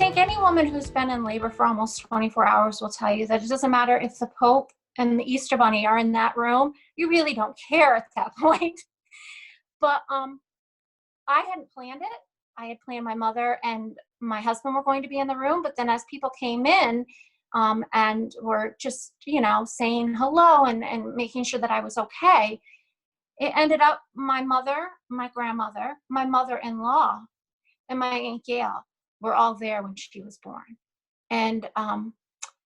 think any woman who's been in labor for almost 24 hours will tell you that it doesn't matter if the Pope and the Easter Bunny are in that room, you really don't care at that point. But I hadn't planned it. I had planned my mother and my husband were going to be in the room, but then as people came in and were just, saying hello and making sure that I was okay, it ended up my mother, my grandmother, my mother-in-law, and my Aunt Gail were all there when she was born. And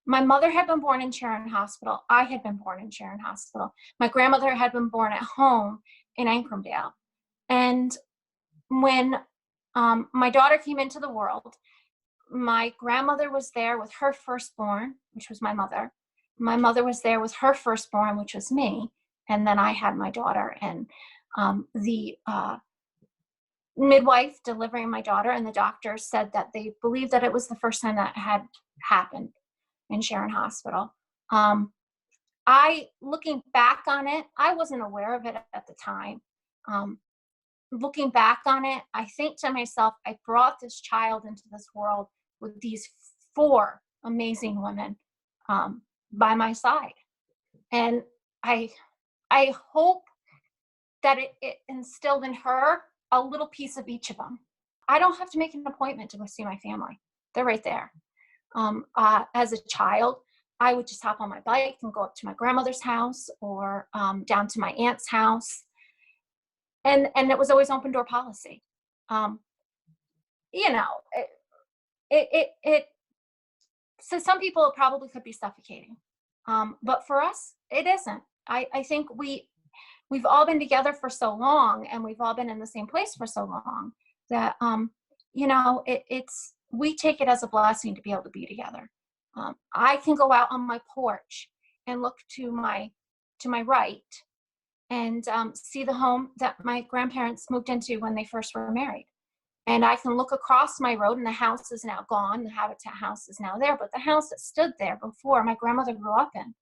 my mother had been born in Sharon Hospital. I had been born in Sharon Hospital. My grandmother had been born at home in Ancramdale. And when my daughter came into the world, my grandmother was there with her firstborn, which was my mother. My mother was there with her firstborn, which was me. And then I had my daughter, and the midwife delivering my daughter and the doctor said that they believed that it was the first time that had happened in Sharon Hospital. Looking back on it, I wasn't aware of it at the time. Looking back on it, I think to myself, I brought this child into this world with these 4 amazing women by my side. And I hope that it instilled in her a little piece of each of them. I don't have to make an appointment to go see my family. They're right there. As a child, I would just hop on my bike and go up to my grandmother's house or down to my aunt's house. And it was always open door policy. So some people it probably could be suffocating. But for us, it isn't. I think we've all been together for so long and we've all been in the same place for so long that, we take it as a blessing to be able to be together. I can go out on my porch and look to my right and see the home that my grandparents moved into when they first were married. And I can look across my road and the house is now gone. The Habitat house is now there, but the house that stood there before my grandmother grew up in.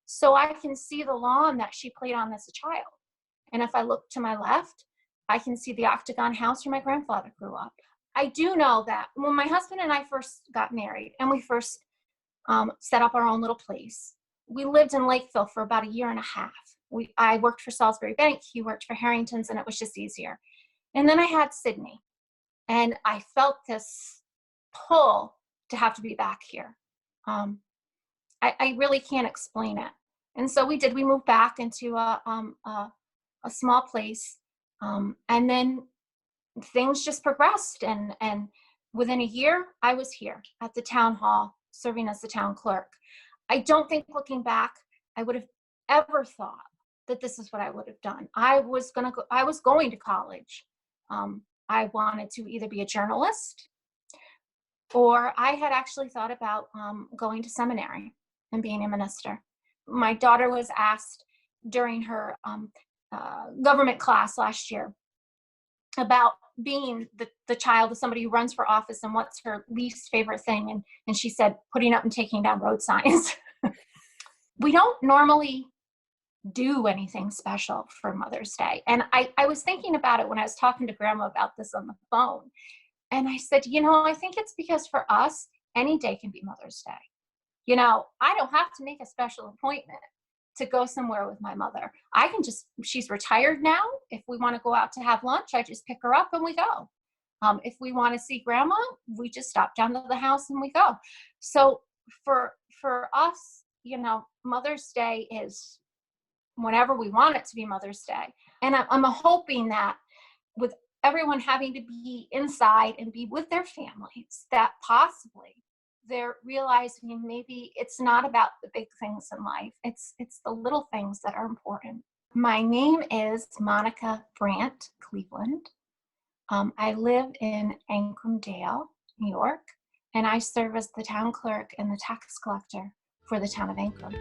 So I can see the lawn that she played on as a child. And if I look to my left, I can see the octagon house where my grandfather grew up. I do know that when my husband and I first got married and we first set up our own little place, we lived in Lakeville for about 1.5 years. I worked for Salisbury Bank, he worked for Harrington's, and it was just easier. And then I had Sydney, and I felt this pull to have to be back here. I really can't explain it. And so we did. We moved back into a small place, and then things just progressed. And within 1 year, I was here at the town hall serving as the town clerk. I don't think, looking back, I would have ever thought that this is what I would have done. I was going to college. I wanted to either be a journalist, or I had actually thought about going to seminary and being a minister. My daughter was asked during her government class last year about being the child of somebody who runs for office and what's her least favorite thing. And she said, putting up and taking down road signs. We don't normally do anything special for Mother's Day. And I was thinking about it when I was talking to Grandma about this on the phone. And I said, I think it's because for us, any day can be Mother's Day. I don't have to make a special appointment to go somewhere with my mother. She's retired now. If we want to go out to have lunch, I just pick her up and we go. If we want to see Grandma, we just stop down to the house and we go. So for us, Mother's Day is whenever we want it to be Mother's Day. And I'm hoping that with everyone having to be inside and be with their families, that possibly they're realizing maybe it's not about the big things in life. It's the little things that are important. My name is Monica Brant Cleveland. I live in Ancramdale, New York, and I serve as the town clerk and the tax collector for the town of Ancram.